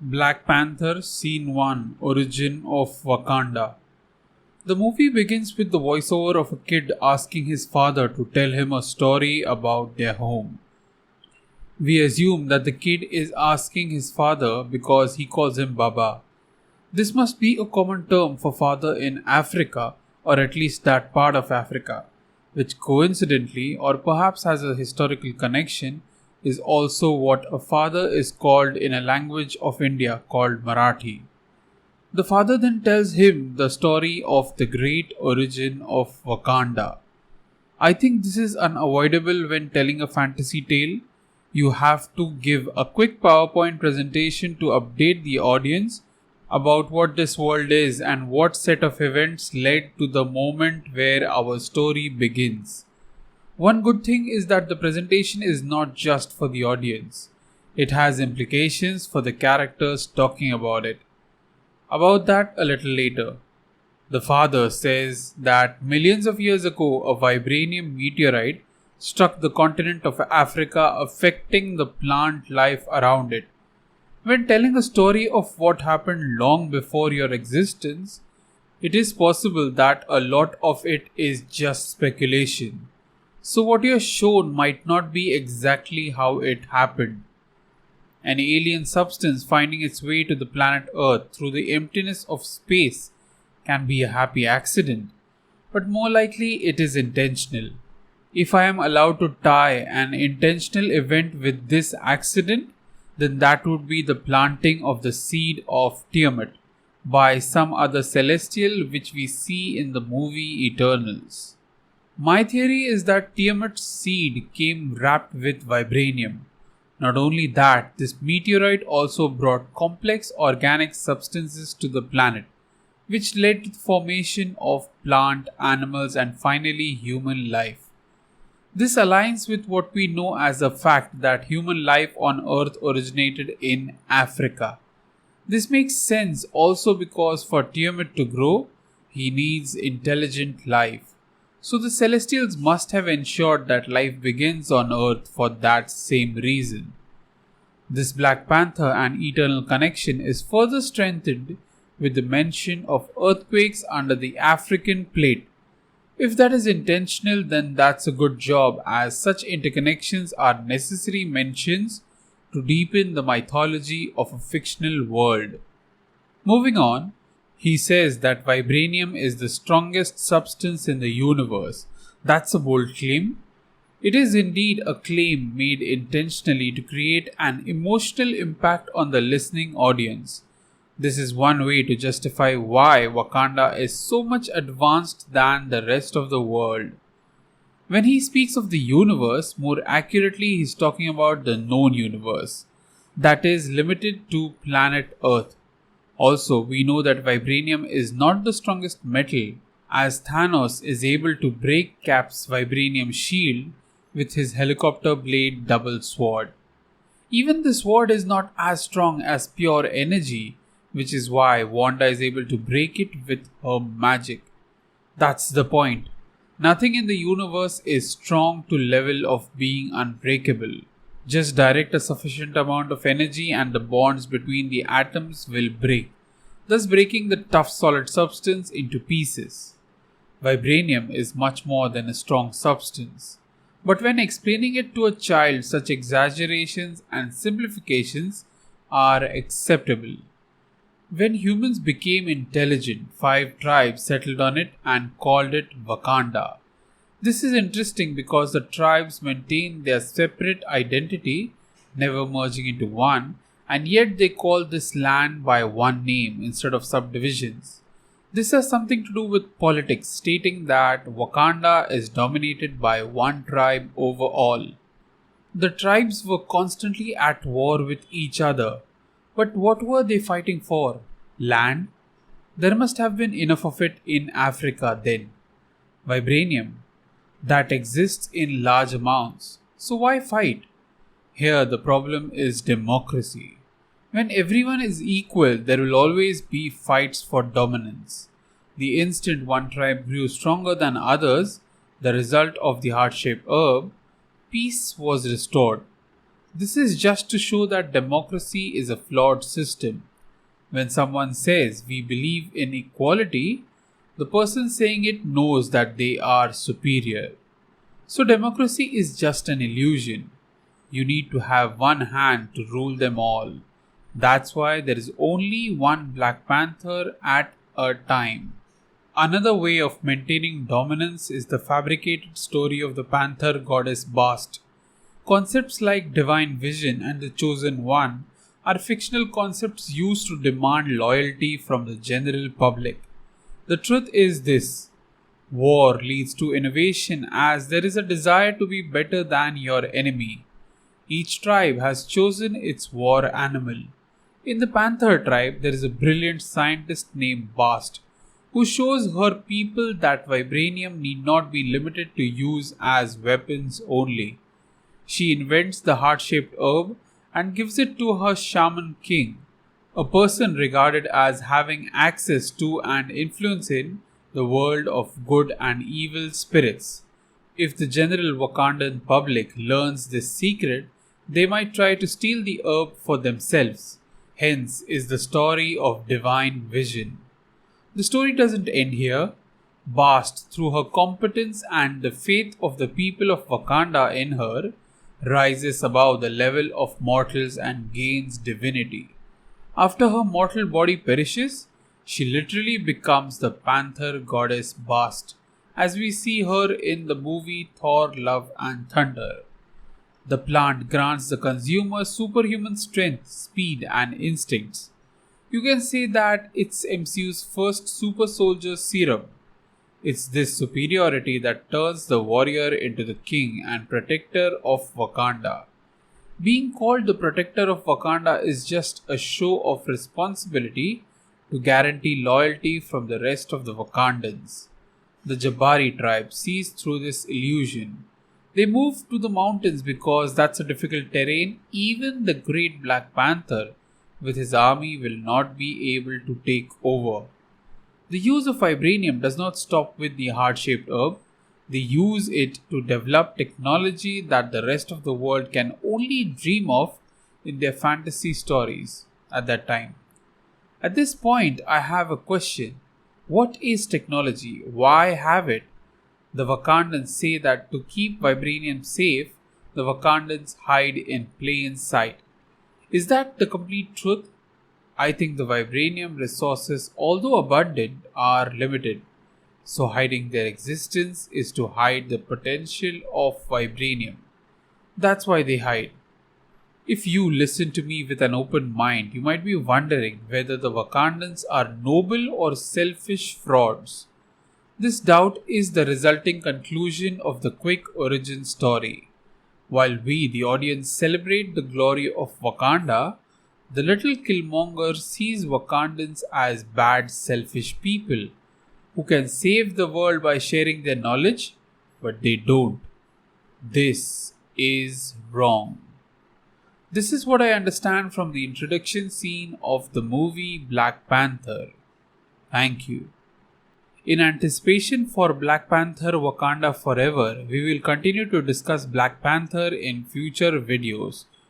Black Panther Scene 1 Origin of Wakanda. The movie begins with the voiceover of a kid asking his father to tell him a story about their home. We assume that the kid is asking his father because he calls him Baba. This must be a common term for father in Africa, or at least that part of Africa, which coincidentally, or perhaps has a historical connection, is also what a father is called in a language of India called Marathi. The father then tells him the story of the great origin of Wakanda. I think this is unavoidable when telling a fantasy tale. You have to give a quick PowerPoint presentation to update the audience about what this world is and what set of events led to the moment where our story begins. One good thing is that the presentation is not just for the audience. It has implications for the characters talking about it. About that a little later. The father says that millions of years ago a vibranium meteorite struck the continent of Africa, affecting the plant life around it. When telling a story of what happened long before your existence, it is possible that a lot of it is just speculation. So what you are shown might not be exactly how it happened. An alien substance finding its way to the planet Earth through the emptiness of space can be a happy accident, but more likely it is intentional. If I am allowed to tie an intentional event with this accident, then that would be the planting of the seed of Tiamat by some other celestial which we see in the movie Eternals. My theory is that Tiamat's seed came wrapped with vibranium. Not only that, this meteorite also brought complex organic substances to the planet, which led to the formation of plant, animals, and finally human life. This aligns with what we know as the fact that human life on Earth originated in Africa. This makes sense also because for Tiamat to grow, he needs intelligent life. So the Celestials must have ensured that life begins on Earth for that same reason. This Black Panther and eternal connection is further strengthened with the mention of earthquakes under the African plate. If that is intentional, then that's a good job, as such interconnections are necessary mentions to deepen the mythology of a fictional world. Moving on, he says that vibranium is the strongest substance in the universe. That's a bold claim. It is indeed a claim made intentionally to create an emotional impact on the listening audience. This is one way to justify why Wakanda is so much advanced than the rest of the world. When he speaks of the universe, more accurately he is talking about the known universe, that is limited to planet Earth. Also, we know that vibranium is not the strongest metal, as Thanos is able to break Cap's vibranium shield with his helicopter blade double sword. Even the sword is not as strong as pure energy, which is why Wanda is able to break it with her magic. That's the point. Nothing in the universe is strong to level of being unbreakable. Just direct a sufficient amount of energy and the bonds between the atoms will break, thus breaking the tough solid substance into pieces. Vibranium is much more than a strong substance. But when explaining it to a child, such exaggerations and simplifications are acceptable. When humans became intelligent, 5 tribes settled on it and called it Wakanda. This is interesting because the tribes maintain their separate identity, never merging into one, and yet they call this land by one name instead of subdivisions. This has something to do with politics, stating that Wakanda is dominated by one tribe over all. The tribes were constantly at war with each other. But what were they fighting for? Land? There must have been enough of it in Africa then. Vibranium? That exists in large amounts. So why fight? Here the problem is democracy. When everyone is equal, there will always be fights for dominance. The instant one tribe grew stronger than others, the result of the heart-shaped herb, peace was restored. This is just to show that democracy is a flawed system. When someone says we believe in equality, the person saying it knows that they are superior. So, democracy is just an illusion. You need to have one hand to rule them all. That's why there is only one Black Panther at a time. Another way of maintaining dominance is the fabricated story of the panther goddess Bast. Concepts like divine vision and the chosen one are fictional concepts used to demand loyalty from the general public. The truth is this: war leads to innovation as there is a desire to be better than your enemy. Each tribe has chosen its war animal. In the panther tribe, there is a brilliant scientist named Bast who shows her people that vibranium need not be limited to use as weapons only. She invents the heart-shaped herb and gives it to her shaman king, a person regarded as having access to and influence in the world of good and evil spirits. If the general Wakandan public learns this secret, they might try to steal the herb for themselves. Hence is the story of divine vision. The story doesn't end here. Bast, through her competence and the faith of the people of Wakanda in her, rises above the level of mortals and gains divinity. After her mortal body perishes, she literally becomes the panther goddess Bast, as we see her in the movie Thor: Love and Thunder. The plant grants the consumer superhuman strength, speed, and instincts. You can say that it's MCU's first super soldier serum. It's this superiority that turns the warrior into the king and protector of Wakanda. Being called the protector of Wakanda is just a show of responsibility to guarantee loyalty from the rest of the Wakandans. The Jabari tribe sees through this illusion. They move to the mountains because that's a difficult terrain. Even the great Black Panther with his army will not be able to take over. The use of vibranium does not stop with the heart-shaped herb. They use it to develop technology that the rest of the world can only dream of in their fantasy stories at that time. At this point, I have a question. What is technology? Why have it? The Wakandans say that to keep vibranium safe, the Wakandans hide in plain sight. Is that the complete truth? I think the vibranium resources, although abundant, are limited. So hiding their existence is to hide the potential of vibranium. That's why they hide. If you listen to me with an open mind, you might be wondering whether the Wakandans are noble or selfish frauds. This doubt is the resulting conclusion of the quick origin story. While we, the audience, celebrate the glory of Wakanda, the little Killmonger sees Wakandans as bad, selfish people who can save the world by sharing their knowledge, but they don't. This is wrong. This is what I understand from the introduction scene of the movie Black Panther. Thank you. In anticipation for Black Panther Wakanda Forever, we will continue to discuss Black Panther in future videos.